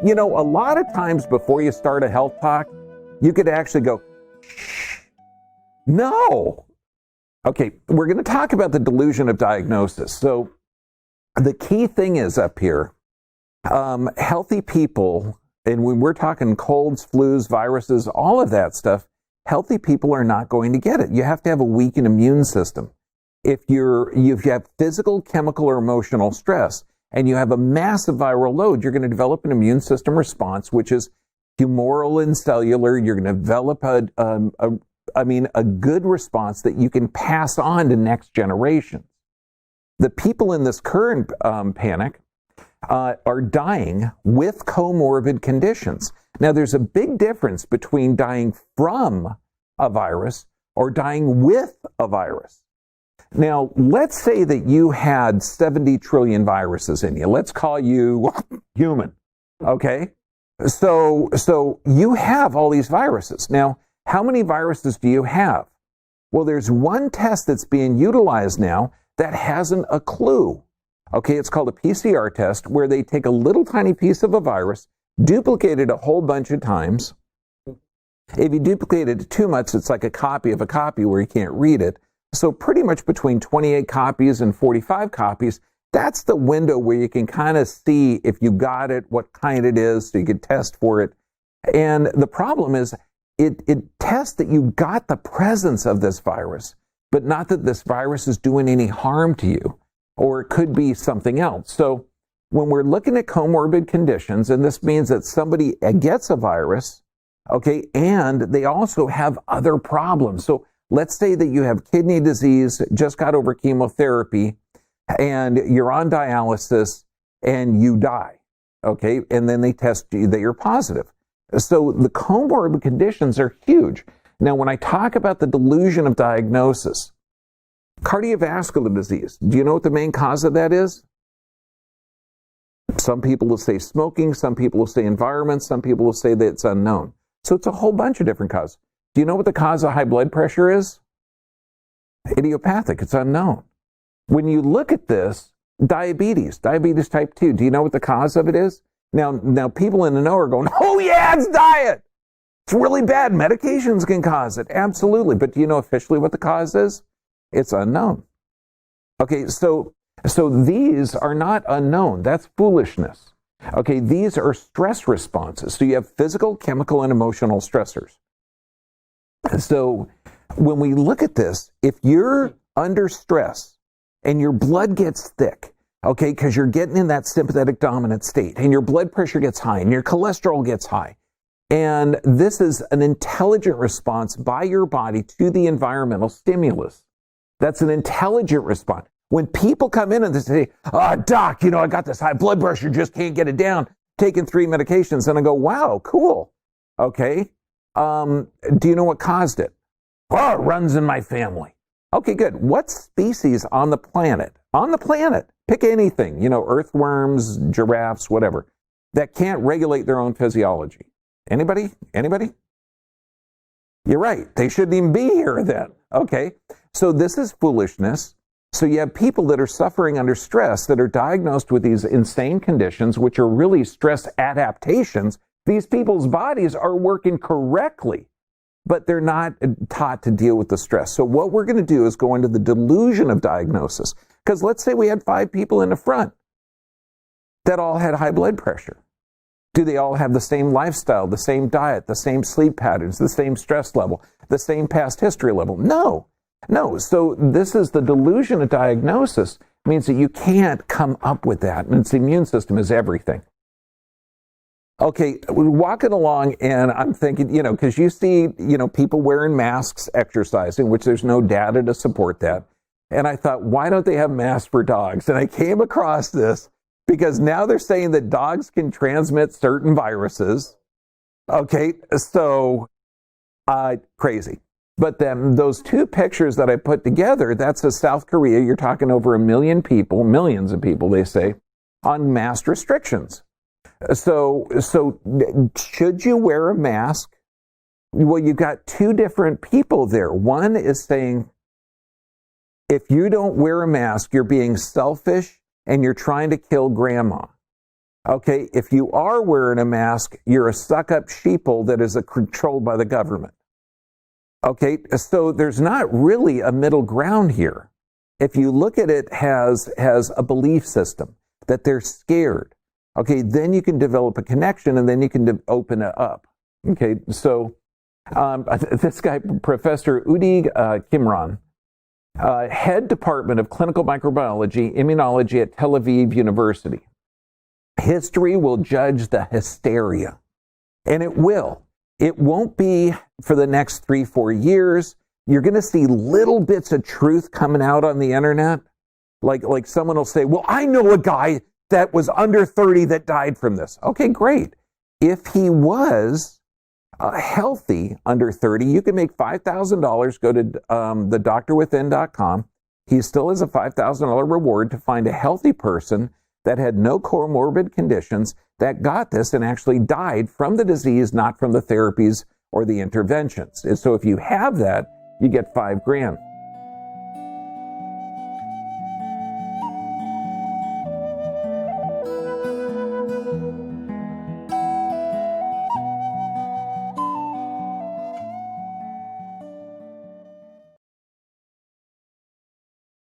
You know, a lot of times before you start a health talk, you could actually go, shh, no. Okay, we're going to talk about the delusion of diagnosis. So the key thing is up here, healthy people, and when we're talking colds, flus, viruses, all of that stuff, healthy people are not going to get it. You have to have a weakened immune system. If you have physical, chemical, or emotional stress, and you have a massive viral load, you're going to develop an immune system response, which is humoral and cellular. You're going to develop a good response that you can pass on to next generations. The people in this current panic are dying with comorbid conditions. Now, there's a big difference between dying from a virus or dying with a virus. Now, let's say that you had 70 trillion viruses in you. Let's call you human, okay? So you have all these viruses. Now, how many viruses do you have? Well, there's one test that's being utilized now that hasn't a clue. Okay, it's called a PCR test, where they take a little tiny piece of a virus, duplicate it a whole bunch of times. If you duplicate it too much, it's like a copy of a copy where you can't read it. So pretty much between 28 copies and 45 copies, that's the window where you can kind of see if you got it, what kind it is, so you could test for it. And the problem is it tests that you got the presence of this virus, but not that this virus is doing any harm to you, or it could be something else. So when we're looking at comorbid conditions, and this means that somebody gets a virus, okay, and they also have other problems. So let's say that you have kidney disease, just got over chemotherapy, and you're on dialysis and you die, okay? And then they test you that you're positive. So the comorbid conditions are huge. Now, when I talk about the delusion of diagnosis, cardiovascular disease, do you know what the main cause of that is? Some people will say smoking, some people will say environment, some people will say that it's unknown. So it's a whole bunch of different causes. Do you know what the cause of high blood pressure is? Idiopathic, it's unknown. When you look at this, diabetes type 2, do you know what the cause of it is? Now people in the know are going, oh yeah, it's diet. It's really bad. Medications can cause it. Absolutely. But do you know officially what the cause is? It's unknown. Okay, so these are not unknown. That's foolishness. Okay, these are stress responses. So you have physical, chemical, and emotional stressors. So when we look at this, if you're under stress and your blood gets thick, okay, because you're getting in that sympathetic dominant state, and your blood pressure gets high, and your cholesterol gets high, and this is an intelligent response by your body to the environmental stimulus. That's an intelligent response. When people come in and they say, doc, I got this high blood pressure, just can't get it down, taking 3 medications, and I go, wow, cool, okay. Do you know what caused it? Oh, it runs in my family. Okay, good. What species on the planet, pick anything, earthworms, giraffes, whatever, that can't regulate their own physiology? Anybody? You're right. They shouldn't even be here then. Okay. So this is foolishness. So you have people that are suffering under stress that are diagnosed with these insane conditions, which are really stress adaptations. These people's bodies are working correctly, but they're not taught to deal with the stress. So what we're going to do is go into the delusion of diagnosis. Because let's say we had 5 people in the front that all had high blood pressure. Do they all have the same lifestyle, the same diet, the same sleep patterns, the same stress level, the same past history level? No. So this is the delusion of diagnosis. It means that you can't come up with that. And the immune system is everything. Okay, we're walking along and I'm thinking, because you see, people wearing masks exercising, which there's no data to support that. And I thought, why don't they have masks for dogs? And I came across this because now they're saying that dogs can transmit certain viruses. Okay, so crazy. But then those 2 pictures that I put together, that's a South Korea. You're talking over 1 million people, millions of people, they say, on mask restrictions. So should you wear a mask? Well, you've got 2 different people there. One is saying, if you don't wear a mask, you're being selfish and you're trying to kill grandma. Okay, if you are wearing a mask, you're a suck-up sheeple that is controlled by the government. Okay, so there's not really a middle ground here. If you look at it as a belief system, that they're scared, okay, then you can develop a connection and then you can open it up. Okay, so this guy, Professor Udi Kimron, head department of clinical microbiology, immunology at Tel Aviv University. History will judge the hysteria, and it will. It won't be for the next 3-4 years. You're going to see little bits of truth coming out on the internet. Like someone will say, well, I know a guy that was under 30 that died from this. Okay, great. If he was healthy under 30, you can make $5,000. Go to thedoctorwithin.com. He still has a $5,000 reward to find a healthy person that had no comorbid conditions that got this and actually died from the disease, not from the therapies or the interventions. And so if you have that, you get $5,000.